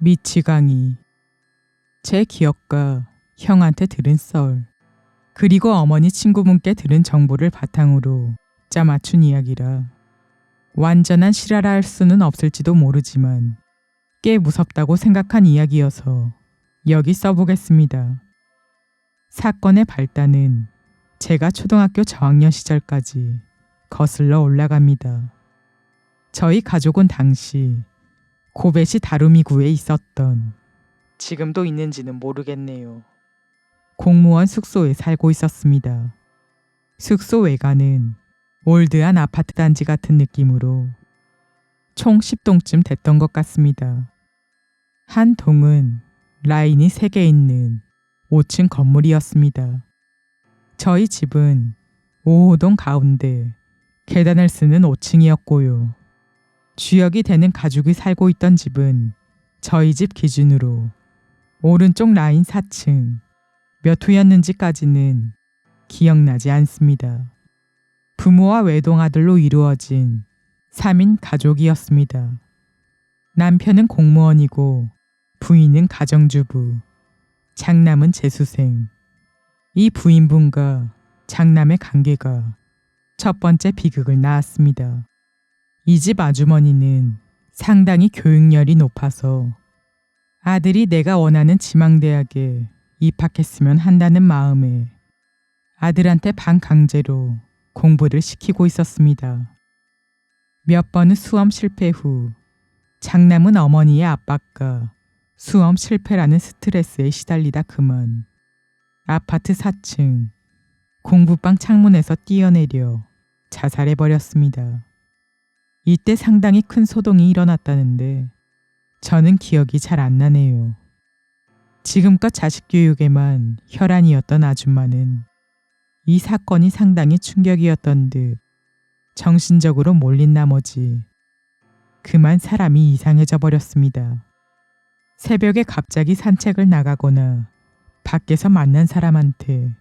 미치광이. 제 기억과 형한테 들은 썰, 그리고 어머니 친구분께 들은 정보를 바탕으로 짜맞춘 이야기라 완전한 실화라 할 수는 없을지도 모르지만 꽤 무섭다고 생각한 이야기여서 여기 써보겠습니다. 사건의 발단은 제가 초등학교 저학년 시절까지 거슬러 올라갑니다. 저희 가족은 당시 고베시 다루미구에 있었던, 지금도 있는지는 모르겠네요, 공무원 숙소에 살고 있었습니다. 숙소 외관은 올드한 아파트 단지 같은 느낌으로 총 10동쯤 됐던 것 같습니다. 한 동은 라인이 3개 있는 5층 건물이었습니다. 저희 집은 5호동 가운데 계단을 쓰는 5층이었고요. 주역이 되는 가족이 살고 있던 집은 저희 집 기준으로 오른쪽 라인 4층, 몇 호였는지까지는 기억나지 않습니다. 부모와 외동아들로 이루어진 3인 가족이었습니다. 남편은 공무원이고 부인은 가정주부, 장남은 재수생. 이 부인분과 장남의 관계가 첫 번째 비극을 낳았습니다. 이 집 아주머니는 상당히 교육열이 높아서 아들이 내가 원하는 지망대학에 입학했으면 한다는 마음에 아들한테 반강제로 공부를 시키고 있었습니다. 몇 번의 수험 실패 후 장남은 어머니의 압박과 수험 실패라는 스트레스에 시달리다 그만 아파트 4층 공부방 창문에서 뛰어내려 자살해버렸습니다. 이때 상당히 큰 소동이 일어났다는데 저는 기억이 잘 안 나네요. 지금껏 자식 교육에만 혈안이었던 아줌마는 이 사건이 상당히 충격이었던 듯 정신적으로 몰린 나머지 그만 사람이 이상해져 버렸습니다. 새벽에 갑자기 산책을 나가거나 밖에서 만난 사람한테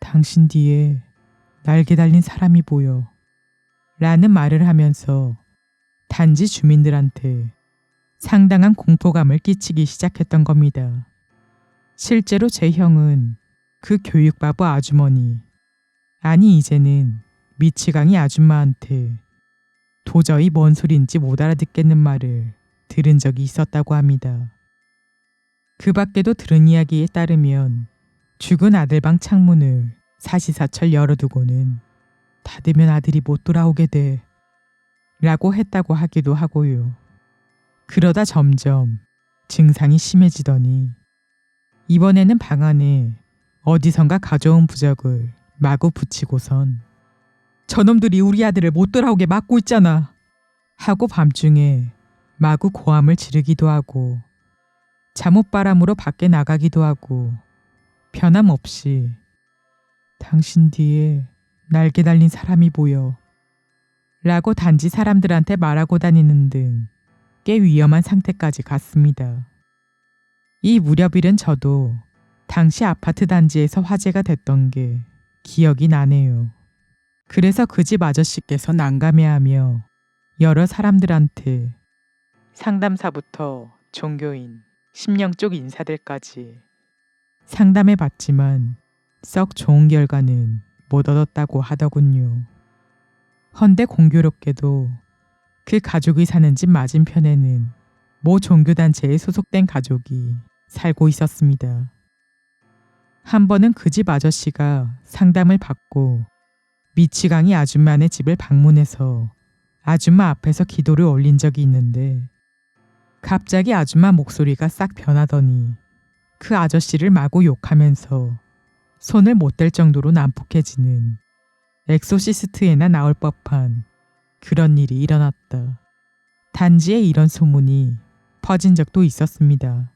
당신 뒤에 날개 달린 사람이 보여 라는 말을 하면서 단지 주민들한테 상당한 공포감을 끼치기 시작했던 겁니다. 실제로 제 형은 그 교육바보 아주머니, 아니 이제는 미치광이 아줌마한테 도저히 뭔 소린지 못 알아듣겠는 말을 들은 적이 있었다고 합니다. 그 밖에도 들은 이야기에 따르면 죽은 아들 방 창문을 사시사철 열어두고는 닫으면 아들이 못 돌아오게 돼 라고 했다고 하기도 하고요. 그러다 점점 증상이 심해지더니 이번에는 방 안에 어디선가 가져온 부적을 마구 붙이고선 저놈들이 우리 아들을 못 돌아오게 막고 있잖아 하고 밤중에 마구 고함을 지르기도 하고 잠옷바람으로 밖에 나가기도 하고 변함없이 당신 뒤에 날개 달린 사람이 보여 라고 단지 사람들한테 말하고 다니는 등 꽤 위험한 상태까지 갔습니다. 이 무렵일은 저도 당시 아파트 단지에서 화재가 됐던 게 기억이 나네요. 그래서 그 집 아저씨께서 난감해하며 여러 사람들한테 상담사부터 종교인, 심령 쪽 인사들까지 상담해봤지만 썩 좋은 결과는 못 얻었다고 하더군요. 헌데 공교롭게도 그 가족이 사는 집 맞은편에는 모 종교단체에 소속된 가족이 살고 있었습니다. 한 번은 그 집 아저씨가 상담을 받고 미치광이 아줌마네 집을 방문해서 아줌마 앞에서 기도를 올린 적이 있는데 갑자기 아줌마 목소리가 싹 변하더니 그 아저씨를 마구 욕하면서 손을 못 댈 정도로 난폭해지는 엑소시스트에나 나올 법한 그런 일이 일어났다. 단지에 이런 소문이 퍼진 적도 있었습니다.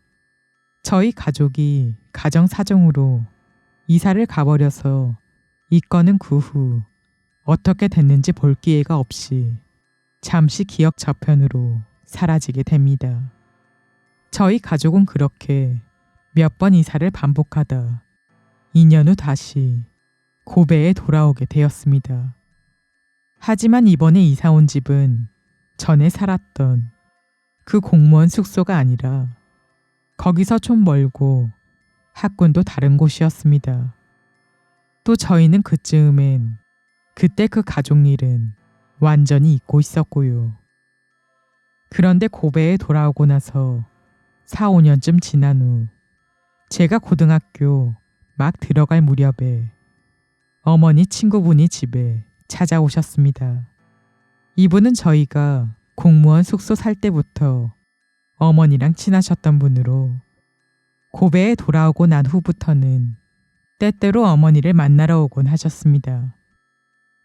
저희 가족이 가정사정으로 이사를 가버려서 이 건은 그 후 어떻게 됐는지 볼 기회가 없이 잠시 기억 저편으로 사라지게 됩니다. 저희 가족은 그렇게 몇 번 이사를 반복하다 2년 후 다시 고베에 돌아오게 되었습니다. 하지만 이번에 이사 온 집은 전에 살았던 그 공무원 숙소가 아니라 거기서 좀 멀고 학군도 다른 곳이었습니다. 또 저희는 그쯤엔 그때 그 가족 일은 완전히 잊고 있었고요. 그런데 고베에 돌아오고 나서 4, 5년쯤 지난 후 제가 고등학교 막 들어갈 무렵에 어머니 친구분이 집에 찾아오셨습니다. 이분은 저희가 공무원 숙소 살 때부터 어머니랑 친하셨던 분으로 고베에 돌아오고 난 후부터는 때때로 어머니를 만나러 오곤 하셨습니다.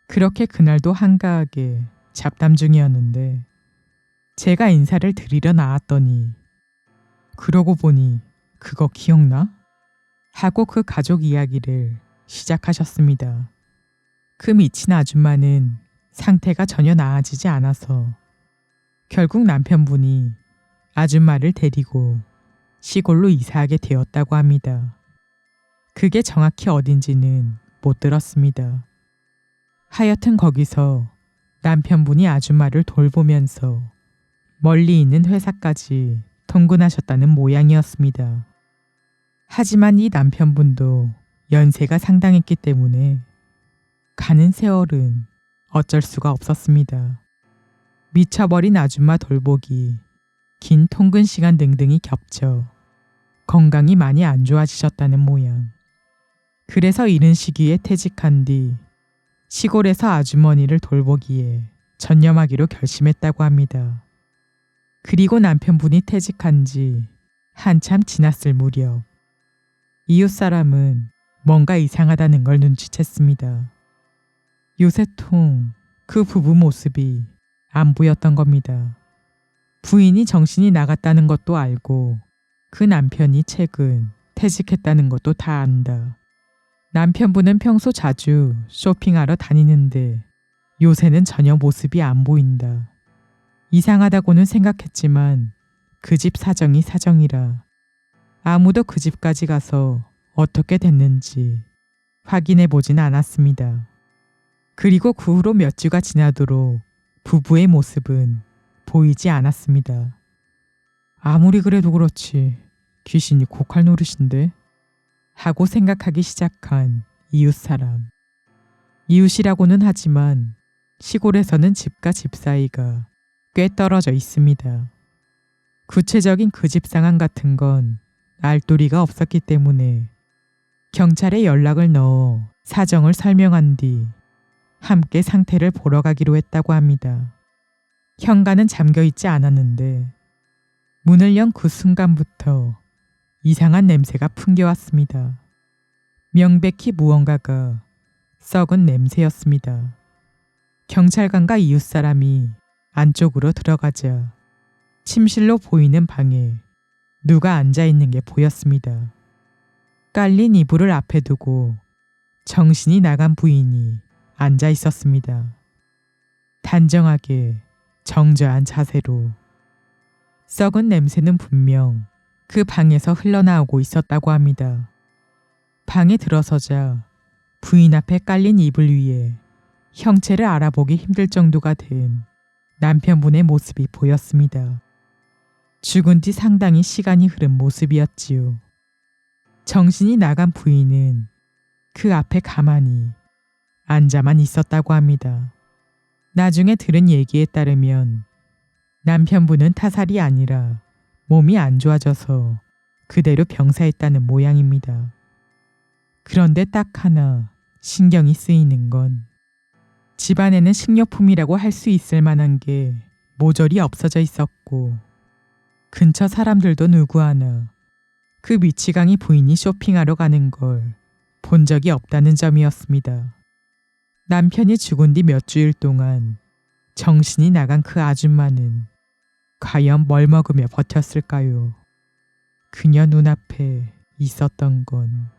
그렇게 그날도 한가하게 잡담 중이었는데 제가 인사를 드리러 나왔더니 그러고 보니 그거 기억나? 하고 그 가족 이야기를 시작하셨습니다. 그 미친 아줌마는 상태가 전혀 나아지지 않아서 결국 남편분이 아줌마를 데리고 시골로 이사하게 되었다고 합니다. 그게 정확히 어딘지는 못 들었습니다. 하여튼 거기서 남편분이 아줌마를 돌보면서 멀리 있는 회사까지 통근하셨다는 모양이었습니다. 하지만 이 남편분도 연세가 상당했기 때문에 가는 세월은 어쩔 수가 없었습니다. 미쳐버린 아줌마 돌보기, 긴 통근 시간 등등이 겹쳐 건강이 많이 안 좋아지셨다는 모양. 그래서 이른 시기에 퇴직한 뒤 시골에서 아주머니를 돌보기에 전념하기로 결심했다고 합니다. 그리고 남편분이 퇴직한 지 한참 지났을 무렵 이웃 사람은 뭔가 이상하다는 걸 눈치챘습니다. 요새 통 그 부부 모습이 안 보였던 겁니다. 부인이 정신이 나갔다는 것도 알고 그 남편이 최근 퇴직했다는 것도 다 안다. 남편분은 평소 자주 쇼핑하러 다니는데 요새는 전혀 모습이 안 보인다. 이상하다고는 생각했지만 그 집 사정이 사정이라 아무도 그 집까지 가서 어떻게 됐는지 확인해 보진 않았습니다. 그리고 그 후로 몇 주가 지나도록 부부의 모습은 보이지 않았습니다. 아무리 그래도 그렇지 귀신이 고칼 노릇인데? 하고 생각하기 시작한 이웃 사람. 이웃이라고는 하지만 시골에서는 집과 집 사이가 꽤 떨어져 있습니다. 구체적인 그 집 상황 같은 건 알도리가 없었기 때문에 경찰에 연락을 넣어 사정을 설명한 뒤 함께 상태를 보러 가기로 했다고 합니다. 현관은 잠겨 있지 않았는데 문을 연 그 순간부터 이상한 냄새가 풍겨왔습니다. 명백히 무언가가 썩은 냄새였습니다. 경찰관과 이웃 사람이 안쪽으로 들어가자 침실로 보이는 방에 누가 앉아 있는 게 보였습니다. 깔린 이불을 앞에 두고 정신이 나간 부인이 앉아 있었습니다. 단정하게 정저한 자세로. 썩은 냄새는 분명 그 방에서 흘러나오고 있었다고 합니다. 방에 들어서자 부인 앞에 깔린 이불 위에 형체를 알아보기 힘들 정도가 된 남편분의 모습이 보였습니다. 죽은 뒤 상당히 시간이 흐른 모습이었지요. 정신이 나간 부인은 그 앞에 가만히 앉아만 있었다고 합니다. 나중에 들은 얘기에 따르면 남편분은 타살이 아니라 몸이 안 좋아져서 그대로 병사했다는 모양입니다. 그런데 딱 하나 신경이 쓰이는 건 집안에는 식료품이라고 할 수 있을 만한 게 모조리 없어져 있었고 근처 사람들도 누구 하나 그 미치광이 부인이 쇼핑하러 가는 걸 본 적이 없다는 점이었습니다. 남편이 죽은 뒤 몇 주일 동안 정신이 나간 그 아줌마는 과연 뭘 먹으며 버텼을까요? 그녀 눈앞에 있었던 건